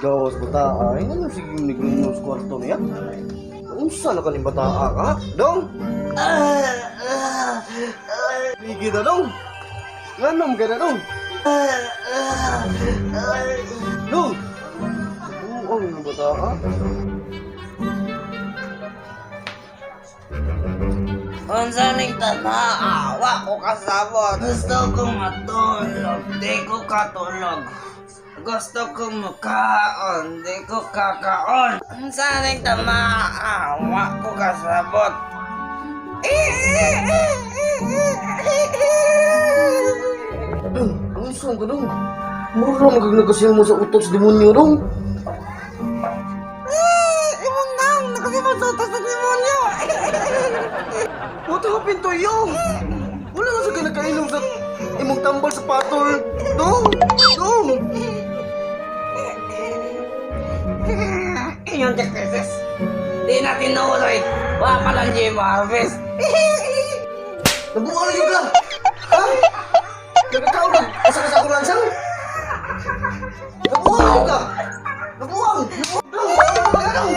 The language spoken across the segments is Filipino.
gawas-gawas bata. Ay, ano sige yung naglunos kwarto niya? Unsa na kaning bata ka? Dong! Bigi na dong! Nganom ka na dong! Dong! Oo, ang bata ka? Unsa ning tanaawa ko kasabot. Gusto kong matulog, di ko katulog. Gusto kong makaon, di ko kakaon. Unsa ning tanaawa ko kasabot. Dong, unsa ka dong? Mura magagnagasya mo sa utos demonyo dong. Imong nang nakasimot sa utos ng demonyo. Buta ka pinto yung! Wala nga sa kinakainom sa imong tambal sa patol. Dong! Dong! Iyon Jack Peses. Di natin nauloy. Wala pa lang Jim Harvest. Nabuang juga! Ha? Nagkakaw ka! Asa ka sa akulansang? Nabuang ka! Nabuang! Nabuang!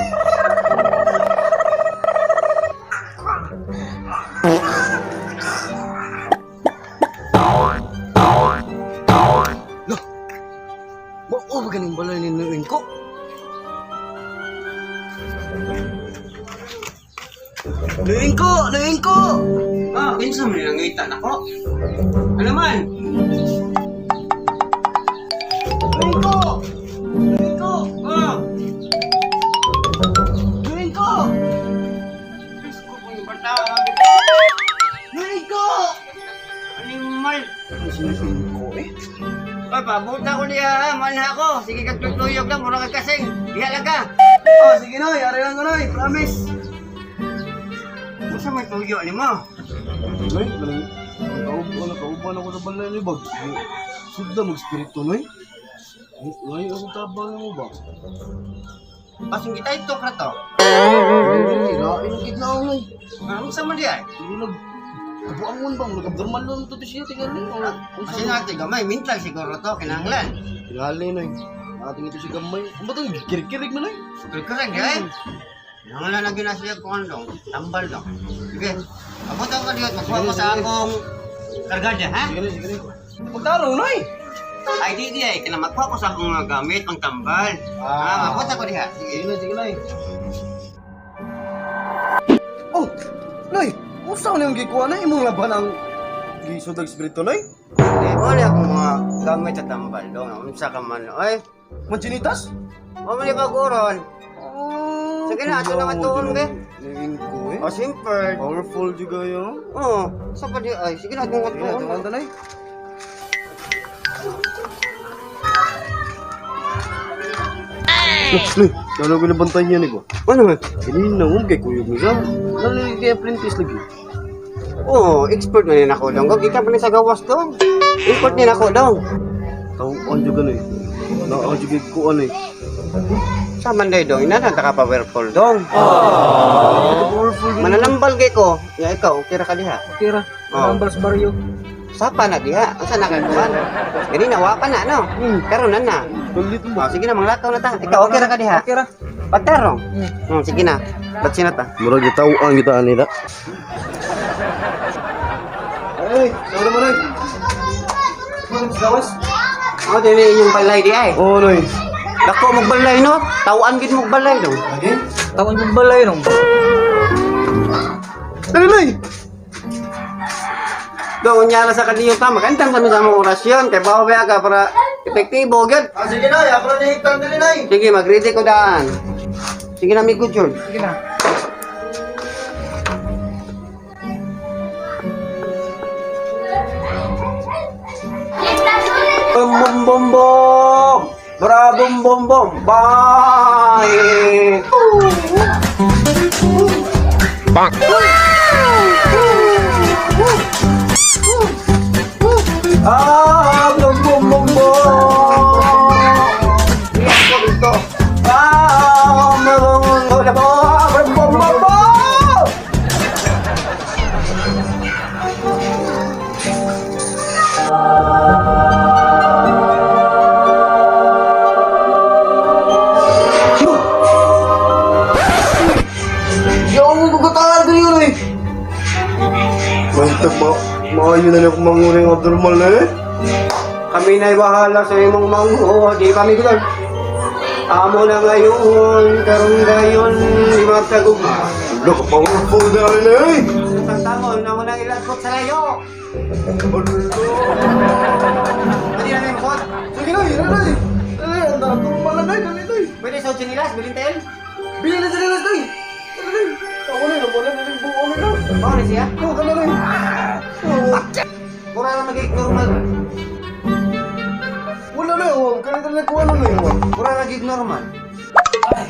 Loh! Mao ba ganing balay ni Nuin ko? Nuin ko! Nuin ko! Ah, kinsa man lang ngita nako. Ano man? Nuin ko! Nuin ko! Ah, Nuin ko! Diyos ko kung bata. Nuin ko! Animal. Ano sinasabi ko eh? Ay, pabuta ko niya ha. Mahal na ako. Sige ka tutuyog lang. Mura ka kasing. Diha lang ka. Oh, sige Noy, ari lang ko Noy, promise. Masa may tuyo ni mo? Noy, nakauban ako sa balay ni Bag. Sugda mag-spirito Noy. Noy, ang tabang mo ba? Pasing kita itok na to. Ay, lain ang kidlaw Noy. Ah, masa man diya? Sige kabuangon bang, nagabderman lang ito siya, tingnan Noy. Kasi natin gamay. Mintag siguro to. Kinahanglan. Tingali Noy. Ating ito si gamay. Ano ba ito? Kirig-kirig mo Noy. Kurang diya eh. Kinahanglan na ginasiyag ko andong. Tambal dong. Sige. Abot ako diya. Magkuha ko sa akong karga diya ha? Sige Noy. Pagtarong Noy. Ay di diya eh. Kinamakuha ko sa akong mga gamit. Ang tambal. Ah, mabot ako diya. Sige. Sige Noy. Oh, Noy. Usaw na yung gikuha na imong laban ang gisudag spirito Noy. Eh, wala akong mga gamit sa tambal dong. Unsa ka man. Ay, Manchinitas? mamali ka guron. Oh, Sige na, ato na nga tuon, be. Ningin ko eh. O, simple. Powerful juga yun. Oo. Sa pa di ay. Sige na, tungot Sige na, tuon. tungan tanay. Loh, lalo ko nabantay niya ni ko. Ano man? Kanina mo, kay kuyog niya. Lalo kay apprentice lagi. Oo, expert na rin ako dong. Ikaw pa rin sa gawas dong. Import din ako dong. Tauan juga na eh. Naka juga ko ano eh. Sa manday dong. Inana ka powerful dong. Powerful yun. Mananambal kay ko. Ya ikaw, okay ra ka diha. Tira, Oh. numbers baryo. Sapa na diha. Asa na kagkuhan? Gani na, wapa na, no? Karon na na. Kulit mo. Oh, sige na, manglakaw na ta. Ikaw, okay ra ka diha. Okay ra. Pagtarong. Sige na. Batsi na ta. Murag gitauan kita anita. Ay, sorry mo na. Gawas. Oh, dili inyong balay di ay. Oh, noy. Dako magbalay no. Tawaan gid magbalay dong. Lagi? Tawon yung balay nung. Dali, noy. Dong nyala sa kaniyo ta magandang kami sa mga orasyon kay bawo ka para epektibo gyud. Ah, sige noy. Ako na hiktan dali, noy. Sige, mag-ready ko daan. Sige na, mi good yun. Sige na. Bum bum bum bum. Bra bum bum bum. Bye. Bang. Ah, bum bum bum bum. Lihat ko dito. Ah, bum bum bum bum bum. Maayo na niya kung manguring abnormal na eh. Kami na'y bahala sa imong mangho, di kami gulod. Amo na ngayon, karong gayon, di magtagugma. Wala ka powerful na rin eh. Isang tamon, na mo nang ilagot sa layo. Pwede na yung kot. Sige na, yun na eh. Ang abnormal na eh, ganito eh. Pwede sa chinilas, bilintel. Bili na sila na eh. Ako na, wala na rin buo na. Oo na siya. Oo, ka na rin. Mura lang magiging normal. Wala na yun, kanina na kuha na yun. Mura lang magiging normal. Ay,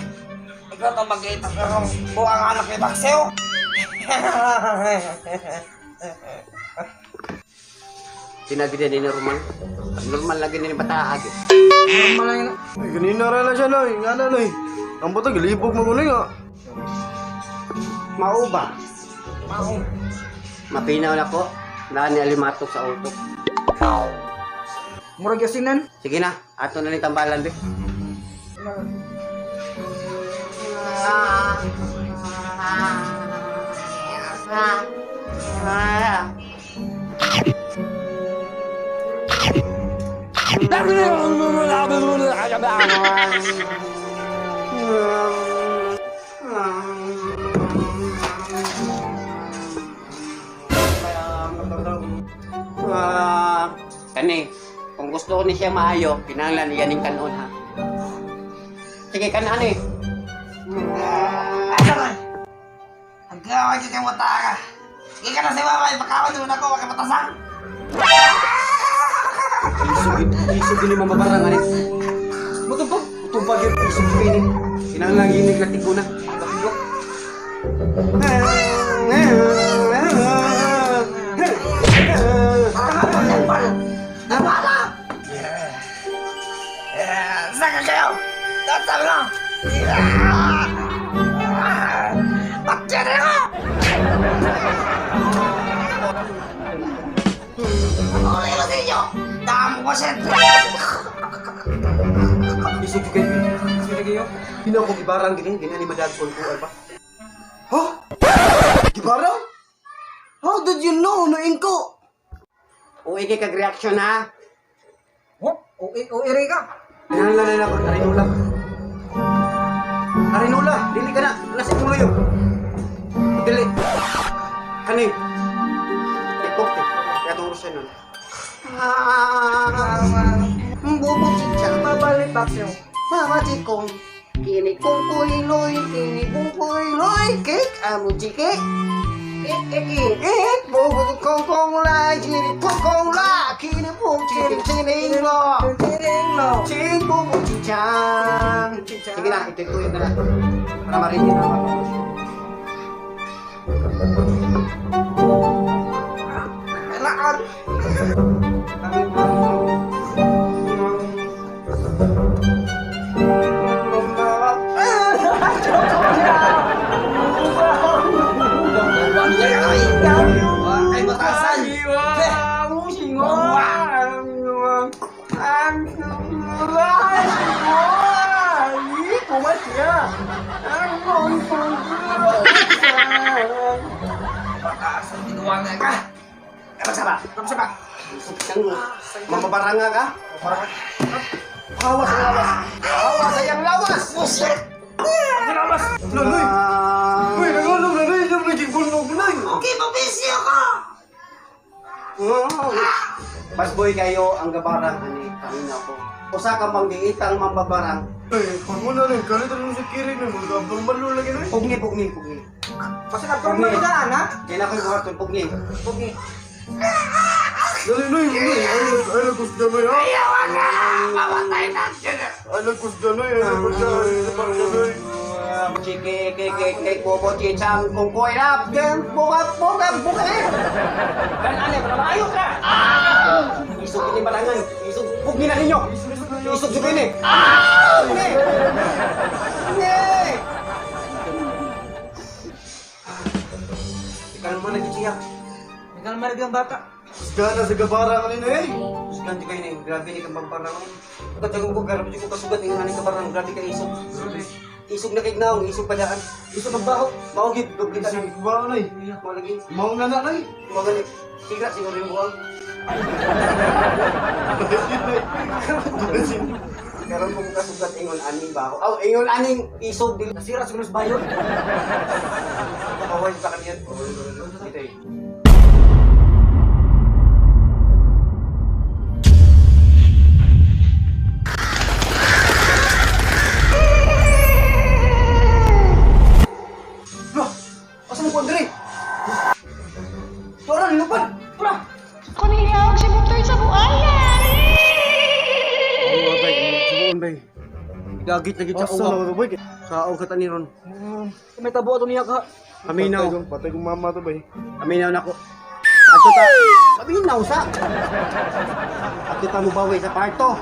ikaw to mag-iitak ka kung buwang anak ni Bakseo. Sinabi din ni normal. Normal lagi ni bataag. Normal lang yun. Ay, kanina rin na siya na eh. Nga na na eh. Ang bata, gilibog mo muna nga. Mauba. Maong. Mapinaw na ko. Daan ni alimatok sa utok. Murag yasinan. Sige na, ato na ni tambalan be. Kani, kung gusto ko ni siya maayo, kinahanglan iyan ning kanon ha. Sige kanan eh. Asa man? Ang gawin ka kay Wataka. Hindi ka na si Mama, ipakawan mo na ko, wag patasang. Isog ni mamabarang ani. Mutumpag, mutumpag yung isog ini. Kinahanglan inig latig ko na. Bakit Saka kayo! Tatang lang! Bakit ako? Ulay mo sa inyo! Damo ko siya! isog juga ini? Isog lagi yo. Pinaw ko gibarang gini, gini ni madagpon ko ba? Ha? Gibarang? How did you know, no inko? O iki kag reaction ha. O iri ka! Kinahanglan na ako narinula. Narinula, dili ka na, nasa mo yo. Dili. Kani. Ipok. Ya turo siya nun. Bubo chicha, babalik Bakseo. Mama chikong. Kini kong kuiloy, kini kong kuiloy. Cake, amo chike. Bubo kong la, kini kong la. Kini kong chining lo. Ching bubo chichang. Sige na, itutuloy na lang. Para marinig na ako. Kailangan! Ay, batasan! Batasan, tinuwangan ka! Magsaba! Magsaba! Mababaranga ka? Awas, awas. Awas, sayang lawas. Buset! Lawas! Laloy! Uy, nagulong na rin yung naging bulnog na yun. Okay, mabisi ako! Mas boy kayo ang gabarang ani kanina ko. Usa ka bang giitang mambabarang. Eh, pag mo na rin, ganito rin sa kirig na mga abnormal lo lagi na eh. Pugni, pugni, pugni. Kasi nagkaroon ka daan, ha? Kaya na ko'y buhat pugni. Pugni. Dali na yun, ay lagos na na yun. Ayawan na! Mamatay na dyan! Ay lagos na na yun, ay lagos na yun. Chike, bobo, chichang, kung ko'y rap, game, bukat, bukat. Kan ane, para maayo ka. Isog ini balangan, isog, pugni na ninyo. Isog juga ini. Pugni. Ikaw mo na gichiyak. Ikaw naman ang bata. Gana sa gabara kanina eh. Sugan juga ini, grabe ni kang pamparang. Pagkatagong ko, grabe ko kasugat ng ani kabarang, grabe ka isog. Isog na kignaong, isog padaan. Isog magbaho, maugid, dubli ka. Isip ba na eh. Malagi, Maong na na na eh. magaling. Sigat siguro yung buwang. Karon mo kasugat ingon aning ba ako? Aw, ingon aning isog dili nasira siguro sa bayon. Kaway pa kaniyan. Dito eh. Loh, asa mo ko Andre? Tora nilupan. Tora. Kunihawag si Butoy sa buayan. Oo, bay. Subuon, bay. Gagit na git sa Asa na ko boy. Kaong kata ni Ron. May tabo ato niya ka. Paminaw. Patay kong mama to bay. Paminaw na ko. Ato ta. Paminaw sa. Ato ta mo bawi sa parto.